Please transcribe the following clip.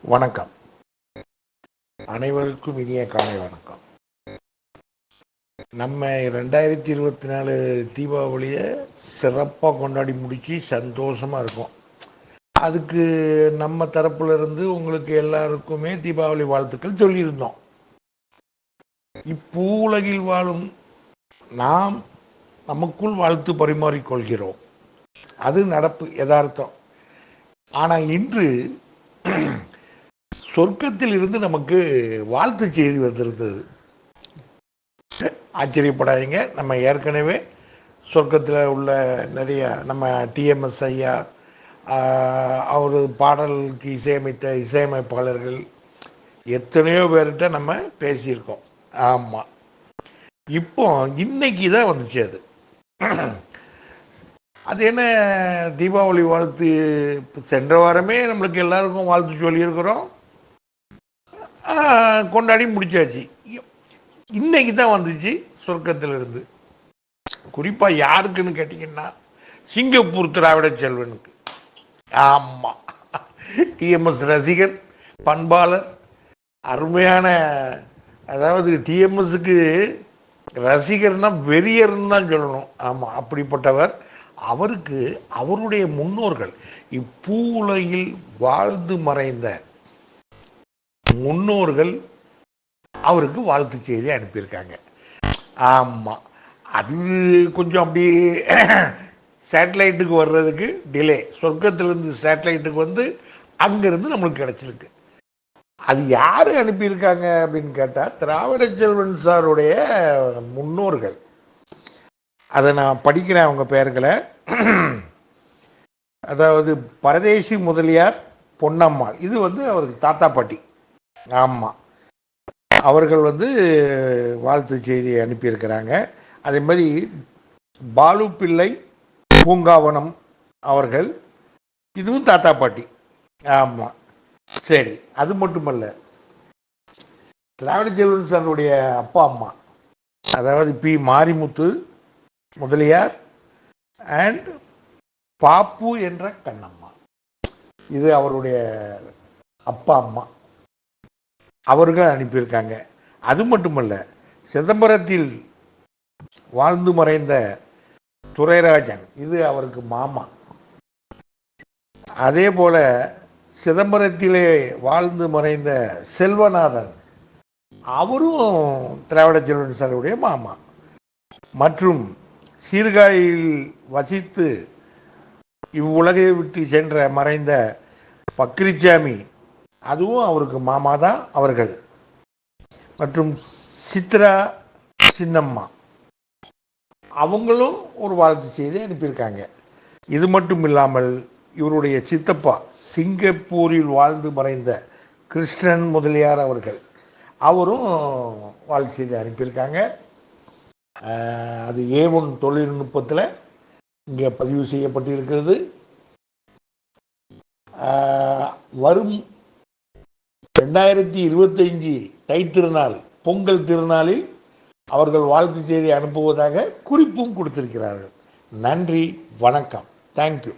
வணக்கம். அனைவருக்கும் இனிய காலை வணக்கம். நம்ம 2024 தீபாவளியை சிறப்பாக கொண்டாடி முடிச்சு சந்தோஷமாக இருக்கோம். அதுக்கு நம்ம தரப்புல இருந்து உங்களுக்கு எல்லாருக்குமே தீபாவளி வாழ்த்துக்கள் சொல்லியிருந்தோம். இப்பூ உலகில் வாழும் நாம் நமக்குள் வாழ்த்து பரிமாறிக்கொள்கிறோம். அது நடப்பு யதார்த்தம். ஆனால் இன்று சொர்க்கத்தில் இருந்து நமக்கு வாழ்த்து செய்தி வந்திருந்தது. ஆச்சரியப்படாதீங்க. நம்ம ஏற்கனவே சொர்க்கத்தில் உள்ள நிறைய நம்ம டிஎம்எஸ் ஐயா, அவர் பாடலுக்கு இசையமைத்த இசையமைப்பாளர்கள் எத்தனையோ பேர்கிட்ட நம்ம பேசியிருக்கோம். ஆமாம், இப்போ இன்னைக்கு தான் வந்துச்சு அது. அது என்ன தீபாவளி வாழ்த்து, சென்ற வாரமே நம்மளுக்கு எல்லாருக்கும் வாழ்த்து சொல்லியிருக்கிறோம், கொண்டாடி முடிச்சாச்சு. இன்னைக்கு தான் வந்துச்சு சொர்க்கத்திலிருந்து. குறிப்பாக யாருக்குன்னு கேட்டிங்கன்னா சிங்கப்பூர் திராவிட செல்வனுக்கு. ஆமாம், டிஎம்எஸ் ரசிகர், பண்பாளர், அருமையான, அதாவது டிஎம்எஸ்க்கு ரசிகர்னா வெறியர்னு தான் சொல்லணும். ஆமாம், அப்படிப்பட்டவர். அவருக்கு அவருடைய முன்னோர்கள், இப்பூ உலகில் வாழ்ந்து மறைந்த முன்னோர்கள் அவருக்கு வாழ்த்து செய்தி அனுப்பியிருக்காங்க. ஆமாம், அது கொஞ்சம் அப்படி சேட்டலைட்டுக்கு வர்றதுக்கு டிலே. சொர்க்கத்திலிருந்து சேட்டலைட்டுக்கு வந்து அங்கிருந்து நம்மளுக்கு கிடைச்சிருக்கு. அது யாரு அனுப்பியிருக்காங்க அப்படின்னு கேட்டால் திராவிட செல்வன் சாருடைய முன்னோர்கள். அதை நான் படிக்கிறேன் அவங்க பெயர்களை. அதாவது பரதேசி முதலியார் பொன்னம்மாள், இது வந்து அவருக்கு தாத்தா பாட்டி. ஆமாம், அவர்கள் வந்து வாழ்த்து செய்தியை அனுப்பியிருக்கிறாங்க. அதே மாதிரி பாலு பிள்ளை பூங்காவனம் அவர்கள், இதுவும் தாத்தா பாட்டி. ஆமாம், சரி. அது மட்டுமல்ல, திராவிட செல்வன் சாருடைய அப்பா அம்மா, அதாவது பி மாரிமுத்து முதலியார் அண்ட் பாப்பு என்ற கண்ணம்மா, இது அவருடைய அப்பா அம்மா, அவர்கள் அனுப்பியிருக்காங்க. அது மட்டுமல்ல, சிதம்பரத்தில் வாழ்ந்து மறைந்த துரைராஜன், இது அவருக்கு மாமா. அதே போல சிதம்பரத்திலே வாழ்ந்து மறைந்த செல்வநாதன், அவரும் திராவிட செல்வன் சாருடைய மாமா. மற்றும் சீர்காழியில் வசித்து இவ்வுலகை விட்டு சென்ற மறைந்த பக்ரிச்சாமி, அதுவும் அவருக்கு மாமா தான் அவர்கள். மற்றும் சித்ரா சின்னம்மா, அவங்களும் ஒரு வாழ்த்து செய்தி அனுப்பியிருக்காங்க. இது மட்டும் இல்லாமல் இவருடைய சித்தப்பா சிங்கப்பூரில் வாழ்ந்து மறைந்த கிருஷ்ணன் முதலியார் அவர்கள், அவரும் வாழ்த்து செய்தி அனுப்பியிருக்காங்க. அது A1 தொழில்நுட்பத்தில் இங்கே பதிவு செய்யப்பட்டிருக்கிறது. வரும் 2025 தை திருநாள், பொங்கல் திருநாளில் அவர்கள் வாழ்த்து செய்தி அனுப்புவதாக குறிப்பும் கொடுத்திருக்கிறார்கள். நன்றி, வணக்கம், தேங்க்யூ.